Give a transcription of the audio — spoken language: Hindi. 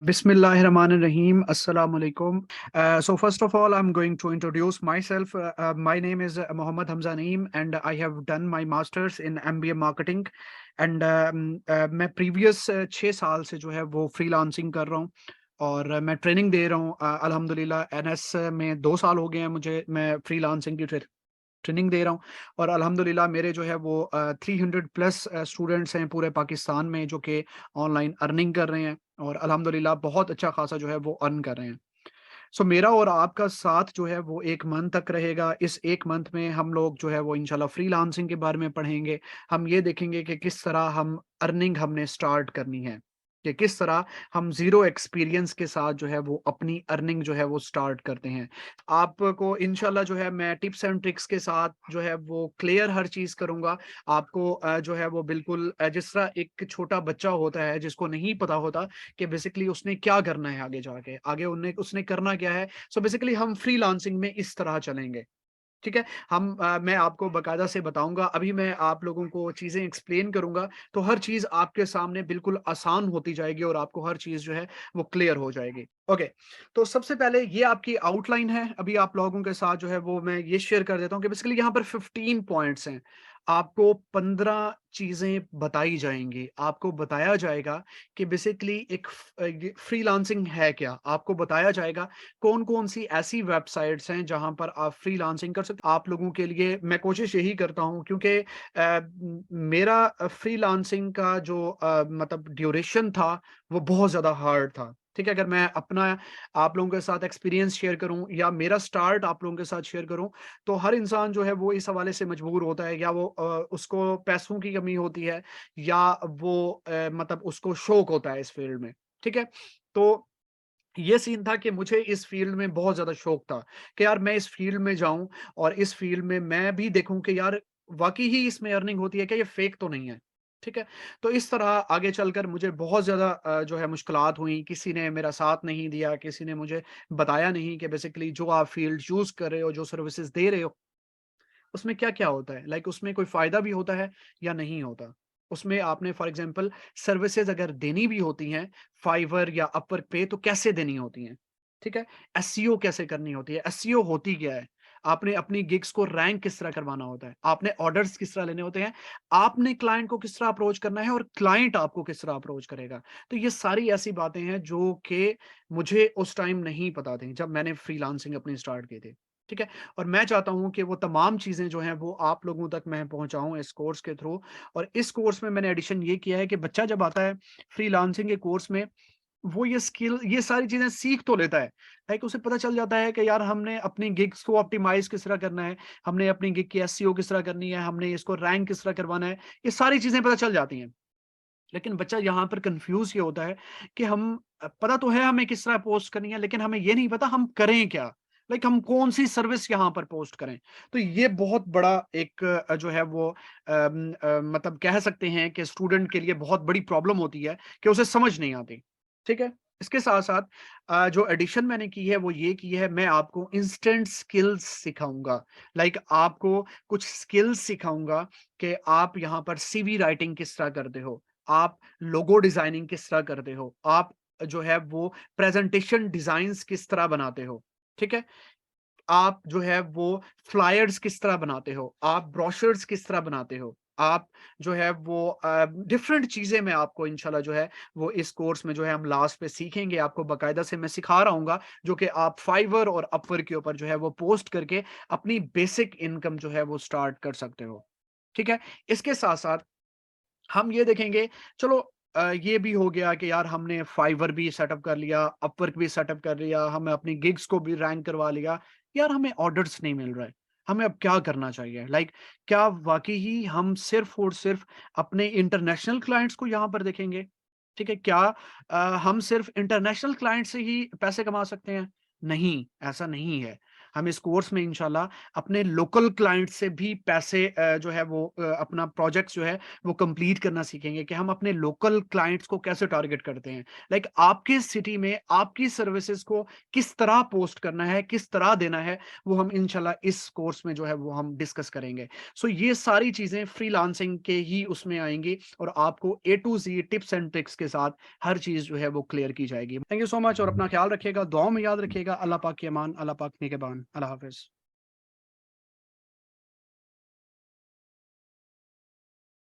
Bismillahirrahmanirrahim. Assalamu alaikum. So first of all, I'm going to introduce myself. My name is Mohammad Hamza Naeem, and I have done my masters in MBA marketing. And मैं previous 6 साल से जो है वो freelancing कर रहा हूँ और मैं ट्रेनिंग दे रहा हूँ। अल्हम्दुलिल्लाह एनएस में 2 साल हो गए हैं मुझे, मैं फ्रीलांसिंग की ट्रेनिंग दे रहा हूँ और अल्हम्दुलिल्लाह मेरे जो है वो 300 प्लस स्टूडेंट्स हैं पूरे पाकिस्तान में जो कि ऑनलाइन अर्निंग कर रहे हैं और अल्हम्दुलिल्लाह बहुत अच्छा खासा जो है वो अर्न कर रहे हैं। सो मेरा और आपका साथ जो है वो 1 मंथ तक रहेगा। इस 1 मंथ में हम लोग जो है वो इंशाल्लाह फ्रीलांसिंग के बारे में पढ़ेंगे। हम ये देखेंगे कि किस तरह हम अर्निंग हमने स्टार्ट करनी है, कि किस तरह हम ज़ीरो एक्सपीरियंस के साथ जो है वो अपनी अर्निंग जो है वो स्टार्ट करते हैं। आपको इंशाल्लाह जो है मैं टिप्स एंड ट्रिक्स के साथ जो है वो क्लियर हर चीज़ करूँगा। आपको जो है वो बिल्कुल जिस तरह एक छोटा बच्चा होता है जिसको नहीं पता होता कि बेसिकली उसने क्या करना है आगे जाके, आगे उन्हें उसने करना क्या है। सो बेसिकली हम फ्रीलांसिंग में इस तरह चलेंगे। ठीक है? मैं आपको बाकायदा से बताऊँगा, अभी मैं आप लोगों को चीज़ें एक्सप्लेन करूँगा, तो हर चीज़ आपके सामने बिल्कुल आसान होती जाएगी और आपको हर चीज़ जो है वो क्लियर हो जाएगी। ओके, तो सबसे पहले ये आपकी आउटलाइन है, अभी आप लोगों के साथ जो है वो मैं ये शेयर कर देता हूँ कि बेसिकली यहाँ पर 15 पॉइंट्स हैं। आपको 15 चीज़ें बताई जाएँगी, आपको बताया जाएगा कि बेसिकली ये फ्रीलांसिंग है क्या? आपको बताया जाएगा कौन-कौन सी ऐसी वेबसाइट्स हैं जहाँ पर आप फ्रीलांसिंग कर सकते आप लोगों के लिए मैं कोशिश यही करता हूँ क्योंकि मेरा फ्रीलांसिंग का जो मतलब ड्यूरेशन था वो बहुत ज़्यादा हार्ड था। ठीक है? अगर मैं अपना आप लोगों के साथ एक्सपीरियंस शेयर करूँ या मेरा स्टार्ट आप लोगों के साथ शेयर करूँ, तो हर इंसान जो है वो इस हवाले से मजबूर होता है या वो उसको पैसों की कमी होती है या वो मतलब उसको शौक होता है इस फील्ड में। ठीक है? तो ये सीन था कि मुझे इस फ़ील्ड में बहुत ज़्यादा शौक था कि यार मैं इस फ़ील्ड में जाऊँ और इस फ़ील्ड में मैं भी देखूँ कि यार वाक़ई ही इसमें अर्निंग होती है क्या? ये फ़ेक तो नहीं है। ठीक है? तो इस तरह आगे चलकर मुझे बहुत ज़्यादा जो है मुश्किलात हुई, किसी ने मेरा साथ नहीं दिया, किसी ने मुझे बताया नहीं कि बेसिकली जो आप फ़ील्ड चूज़ कर रहे हो, जो सर्विसेज़ दे रहे हो उसमें क्या-क्या होता है? लाइक उसमें कोई फ़ायदा भी होता है या नहीं होता? उसमें आपने फॉर एग्ज़ाम्पल सर्विसेज़ अगर देनी भी होती हैं, फाइवर या अपवर्क पे तो कैसे देनी होती हैं? ठीक है? एसईओ कैसे करनी होती है? एसईओ होती क्या है? आपने अपनी गिग्स को रैंक किस तरह करवाना होता है? आपने ऑर्डर्स किस तरह लेने होते हैं? आपने क्लाइंट को किस तरह अप्रोच करना है और क्लाइंट आपको किस तरह अप्रोच करेगा? तो ये सारी ऐसी बातें हैं जो कि मुझे उस टाइम नहीं पता थी, जब मैंने फ्रीलांसिंग अपनी स्टार्ट की थी। ठीक है? और मैं चाहता हूँ कि वो तमाम चीज़ें जो हैं वो आप लोगों तक मैं पहुँचाऊँ इस कोर्स के थ्रू और इस कोर्स में मैंने एडिशन ये किया है कि बच्चा जब आता है फ्रीलांसिंग के कोर्स में, वो ये सारी चीज़ें सीख तो लेता है। लाइक उसे पता चल जाता है कि यार हमने अपनी गिग्स को ऑप्टिमाइज़ किस तरह करना है, हमने अपनी गिग की एसईओ किस तरह करनी है, हमने इसको रैंक किस तरह करवाना है, ये सारी चीज़ें पता चल जाती हैं। लेकिन बच्चा यहाँ पर कन्फ्यूज़ ये होता है कि पता तो है हमें किस तरह पोस्ट करनी है, लेकिन हमें ये नहीं पता हम करें क्या? लाइक हम कौन-सी सर्विस यहाँ पर पोस्ट करें? तो ये बहुत बड़ा एक जो है वो मतलब कह सकते हैं कि स्टूडेंट के लिए बहुत बड़ी प्रॉब्लम होती है कि उसे समझ नहीं आती। ठीक है? इसके साथ-साथ जो एडिशन मैंने की है वो ये की है मैं आपको इंस्टेंट स्किल्स सिखाऊँगा। लाइक आपको कुछ स्किल्स सिखाऊँगा कि आप यहाँ पर सीवी राइटिंग किस तरह करते हो? आप लोगो डिज़ाइनिंग किस तरह करते हो? आप जो है वो प्रेज़ेंटेशन डिज़ाइन्स किस तरह बनाते हो? ठीक है? आप जो है वो फ्लायर्स किस तरह बनाते हो? आप ब्रोशर्स किस तरह बनाते हो? आप जो है वो डिफरेंट चीज़ें मैं आपको इंशाल्लाह जो है वो इस कोर्स में जो है हम लास्ट पे सीखेंगे। आपको बाकायदा से मैं सिखा रहा हूँगा जो कि आप फाइवर और अपवर्क के ऊपर जो है वो पोस्ट करके अपनी बेसिक इनकम जो है वो स्टार्ट कर सकते हो। ठीक है? इसके साथ-साथ हम ये देखेंगे चलो ये भी हो गया कि यार हमने फाइवर भी सेटअप कर लिया, अपवर्क भी सेटअप कर लिया, हमने अपनी गिग्स को भी रैंक करवा लिया। यार हमें ऑर्डर्स नहीं मिल रहे। हमें अब क्या करना चाहिए? लाइक क्या वाक़ई ही हम सिर्फ़ और सिर्फ़ अपने इंटरनेशनल क्लाइंट्स को यहाँ पर देखेंगे? ठीक है? क्या हम सिर्फ़ इंटरनेशनल क्लाइंट से ही पैसे कमा सकते हैं? नहीं, ऐसा नहीं है। हम इस कोर्स में इंशाल्लाह अपने लोकल क्लाइंट से भी पैसे जो है वो अपना प्रोजेक्ट्स जो है वो कंप्लीट करना सीखेंगे कि हम अपने लोकल क्लाइंट्स को कैसे टारगेट करते हैं। लाइक आपके सिटी में आपकी सर्विसेज़ को किस तरह पोस्ट करना है, किस तरह देना है, वो हम इंशाल्लाह इस कोर्स में जो है वो हम डिस्कस करेंगे। सो ये सारी चीज़ें फ्रीलांसिंग के ही उसमें आएँगी और आपको A to Z tips and tricks के साथ हर चीज़ जो है वो क्लियर की जाएगी। थैंक यू सो मच और अपना ख्याल रखिएगा, दुआओं में याद रखिएगा। अल्लाह पाक की अमान, अल्लाह पाक निगहबान। अल्लाह हाफ़िज़।